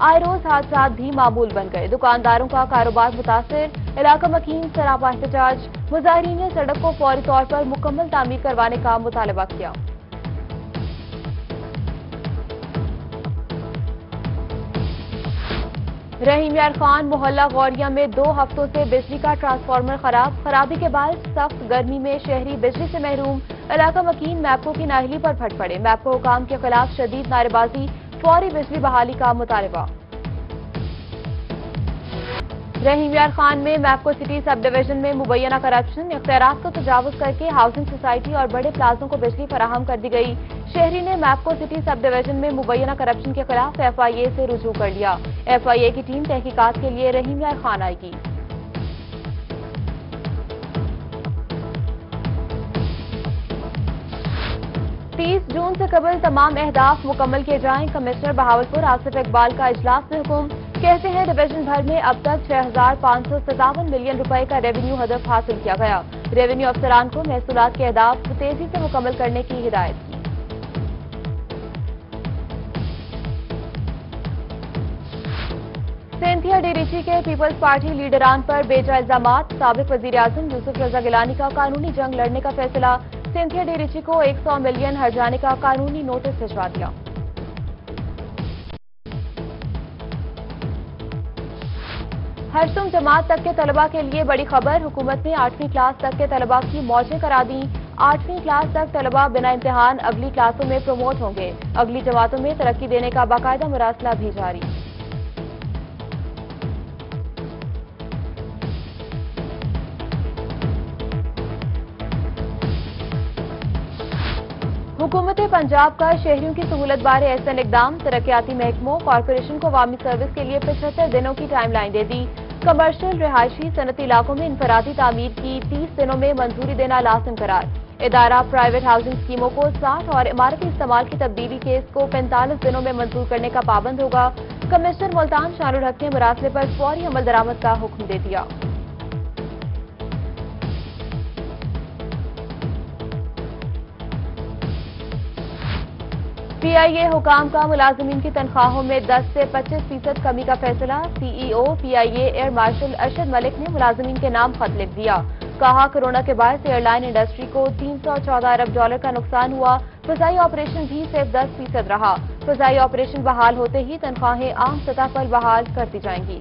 آئے روز حادثات بھی معمول بن گئے، دکانداروں کا کاروبار متاثر، علاقہ مکین سراپا احتجاج، مظاہرین نے سڑک کو فوری طور پر مکمل تعمیر کروانے کا مطالبہ کیا۔ رحیم یار خان محلہ غوریہ میں 2 ہفتوں سے بجلی کا ٹرانسفارمر خرابی کے باعث سخت گرمی میں شہری بجلی سے محروم، علاقہ مکین میپکو کی نااہلی پر پھٹ پڑے، میپکو حکام کے خلاف شدید نعرے بازی، فوری بجلی بحالی کا مطالبہ۔ رحیم یار خان میں میپکو سٹی سب ڈویژن میں مبینہ کرپشن، اختیارات کو تجاوز کر کے ہاؤسنگ سوسائٹی اور بڑے پلازوں کو بجلی فراہم کر دی گئی، شہری نے میپکو سٹی سب ڈویژن میں مبینہ کرپشن کے خلاف FIA سے رجوع کر لیا، FIA کی ٹیم تحقیقات کے لیے رحیم یار خان آئے گی۔ 30 جون سے قبل تمام اہداف مکمل کیے جائیں، کمشنر بہاولپور آصف اقبال کا اجلاس میں حکم، کہتے ہیں ڈویژن بھر میں اب تک 6,557 ملین روپے کا ریونیو ہدف حاصل کیا گیا، ریونیو افسران کو محصولات کے اہداف تیزی سے مکمل کرنے کی ہدایت کی۔ سینتھیا ڈی ریچی کے پیپلز پارٹی لیڈران پر بیجا الزامات، سابق وزیر اعظم یوسف رضا گیلانی کا قانونی جنگ لڑنے کا فیصلہ، سینتھیا ڈی ریچی کو 100 ملین ہرجانے کا قانونی نوٹس بھجوا دیا۔ ہرسوم جماعت تک کے طلباء کے لیے بڑی خبر، حکومت نے 8ویں کلاس تک کے طلباء کی موجیں کرا دیں، 8ویں کلاس تک طلباء بنا امتحان اگلی کلاسوں میں پروموٹ ہوں گے، اگلی جماعتوں میں ترقی دینے کا باقاعدہ مراسلہ بھی جاری۔ حکومت پنجاب کا شہریوں کی سہولت بارے احسن اقدام، ترقیاتی محکموں کارپوریشن کو عوامی سروس کے لیے 75 دنوں کی ٹائم لائن دے دی، کمرشل رہائشی صنعتی علاقوں میں انفرادی تعمیر کی 30 دنوں میں منظوری دینا لازم قرار، ادارہ پرائیویٹ ہاؤسنگ اسکیموں کو 60 اور عمارتی استعمال کی تبدیلی کیس کو 45 دنوں میں منظور کرنے کا پابند ہوگا، کمشنر ملتان شان الحق نے مراسلے پر فوری عمل درآمد کا حکم دے دیا۔ PIA حکام کا ملازمین کی تنخواہوں میں 10 سے 25% کمی کا فیصلہ، CEO PIA air marshal Arshad Malik نے ملازمین کے نام خط لکھ دیا، کہا کورونا کے باعث ایئر لائن انڈسٹری کو $314 ارب کا نقصان ہوا، فضائی آپریشن بھی صرف 10% رہا، فضائی آپریشن بحال ہوتے ہی تنخواہیں عام سطح پر بحال کر دی جائیں گی۔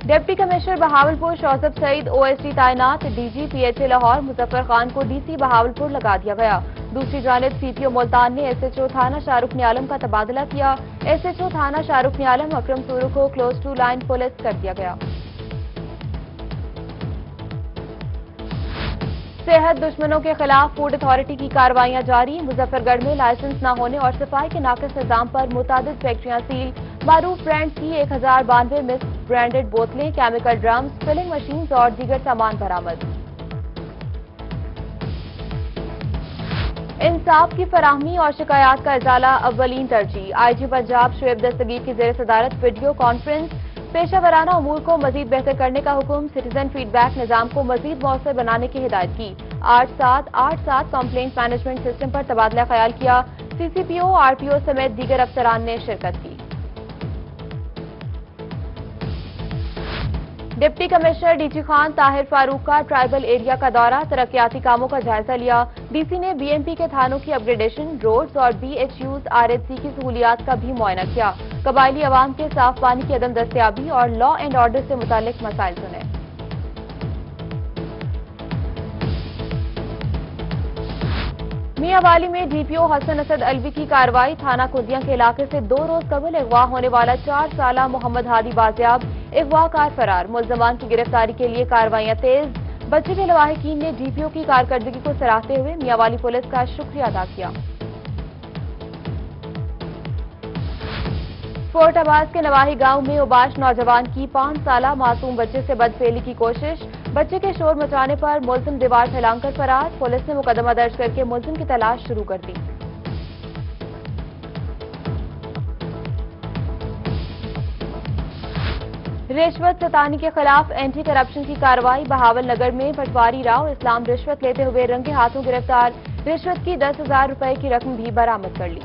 ڈپٹی کمشنر بہاولپور شوزب سعید OSD تعینات، DG PHA لاہور مظفر خان کو DC بہاولپور لگا دیا گیا، دوسری جانب CPO ملتان نے SHO تھانہ شاہ رخ نیالم کا تبادلہ کیا، SHO تھانہ شاہ رخ نیالم اکرم سورو کو کلوز ٹو لائن پولیس کر دیا گیا۔ صحت دشمنوں کے خلاف فوڈ اتھارٹی کی کارروائیاں جاری، مظفر گڑھ میں لائسنس نہ ہونے اور صفائی کے ناقص نظام پر متعدد فیکٹریاں سیل، معروف برانڈ کی 1092 مس برانڈڈ بوتلیں، کیمیکل ڈرمز، فلنگ مشینز اور دیگر سامان برآمد۔ انصاف کی فراہمی اور شکایات کا ازالہ اولین ترجیح، IG پنجاب شعیب دستگیر کی زیر صدارت ویڈیو کانفرنس، پیشہ ورانہ امور کو مزید بہتر کرنے کا حکم، سٹیزن فیڈ بیک نظام کو مزید مؤثر بنانے کی ہدایت کی، 8787 کمپلینٹ مینجمنٹ سسٹم پر تبادلہ خیال کیا، CCPO RPO سمیت دیگر افسران نے شرکت کی۔ Deputy commissioner DG Khan Tahir Farooq کا ٹرائبل ایریا کا دورہ، ترقیاتی کاموں کا جائزہ لیا، DC نے BMP کے تھانوں کی اپ گریڈیشن، روڈز اور BHUs RHC کی سہولیات کا بھی معائنہ کیا، قبائلی عوام کے صاف پانی کی عدم دستیابی اور لا اینڈ آرڈر سے متعلق مسائل سنے۔ میاں والی میں DPO حسن اسد الوی کی کارروائی، تھانہ کندیاں کے علاقے سے 2 روز قبل اغوا ہونے والا 4 سالہ محمد ہادی بازیاب، اغوا کار فرار، ملزمان کی گرفتاری کے لیے کارروائیاں تیز، بچے کے لواحقین نے DPO کی کارکردگی کو سراہتے ہوئے میاں والی پولیس کا شکریہ ادا کیا۔ فورٹ عباس کے نواحی گاؤں میں اوباش نوجوان کی 5 سالہ معصوم بچے سے بدفعلی کی کوشش، بچے کے شور مچانے پر ملزم دیوار پھیلان کر فرار، پولیس نے مقدمہ درج کر کے ملزم کی تلاش شروع کر دی۔ رشوت ستانی کے خلاف اینٹی کرپشن کی کارروائی، بہاول نگر میں پٹواری راؤ اسلام رشوت لیتے ہوئے رنگے ہاتھوں گرفتار، رشوت کی 10,000 روپے کی رقم بھی برآمد کر لی۔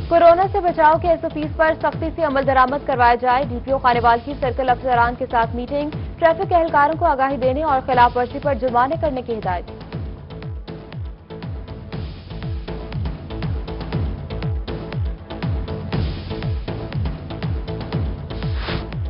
کورونا سے بچاؤ کے SOPs پر سختی سے عمل درآمد کروایا جائے، DPO خانیوال کی سرکل افسران کے ساتھ میٹنگ، ٹریفک اہلکاروں کو آگاہی دینے اور خلاف ورزی پر جرمانے کرنے کی ہدایت۔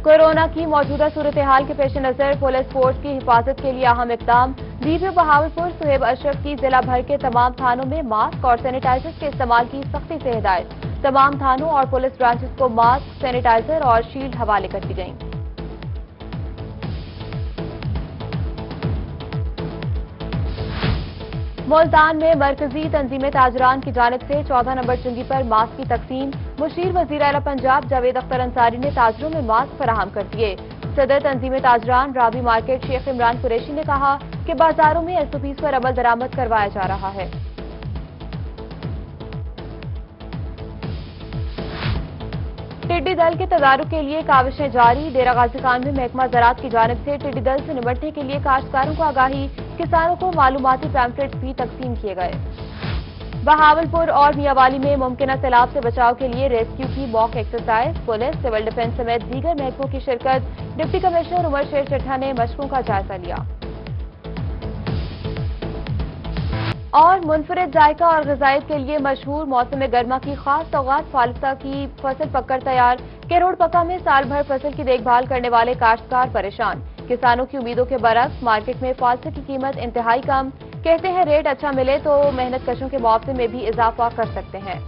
کورونا کی موجودہ صورتحال کے پیش نظر پولیس فورس کی حفاظت کے لیے اہم اقدام، DPO بہاولپور سہیب اشرف کی ضلع بھر کے تمام تھانوں میں ماسک اور سینیٹائزر کے استعمال کی سختی سے ہدایت، تمام تھانوں اور پولیس برانچز کو ماسک، سینیٹائزر اور شیلڈ حوالے کر دی گئیں۔ ملتان میں مرکزی تنظیم تاجران کی جانب سے 14 نمبر چنگی پر ماسک کی تقسیم، مشیر وزیر اعلی پنجاب جاوید اختر انصاری نے تاجروں میں ماسک فراہم کر دیے۔ صدر تنظیم تاجران رابی مارکیٹ شیخ عمران قریشی نے کہا کہ بازاروں میں SOPs پر عمل درآمد کروایا جا رہا ہے۔ ٹڈی دل کے تدارک کے لیے کاوشیں جاری، ڈیرہ غازی خان میں محکمہ زراعت کی جانب سے ٹڈی دل سے نمٹنے کے لیے کاشتکاروں کو آگاہی، کسانوں کو معلوماتی پیمفلیٹس بھی تقسیم کیے گئے۔ بہاولپور اور میاوالی میں ممکنہ سیلاب سے بچاؤ کے لیے ریسکیو کی موک ایکسرسائز، پولیس، سول ڈیفنس سمیت دیگر محکموں کی شرکت، ڈپٹی کمشنر عمر شیر چٹھا نے مشقوں کا جائزہ لیا۔ اور منفرد ذائقہ اور غذائیت کے لیے مشہور موسم گرما کی خاص سوغات فالسہ کی فصل پک کر تیار، کیروڑ پکا میں سال بھر فصل کی دیکھ بھال کرنے والے کاشتکار پریشان، کسانوں کی امیدوں کے برعکس مارکیٹ میں فالسہ کی قیمت انتہائی کم، کہتے ہیں ریٹ اچھا ملے تو محنت کشوں کے معاوضے میں بھی اضافہ کر سکتے ہیں۔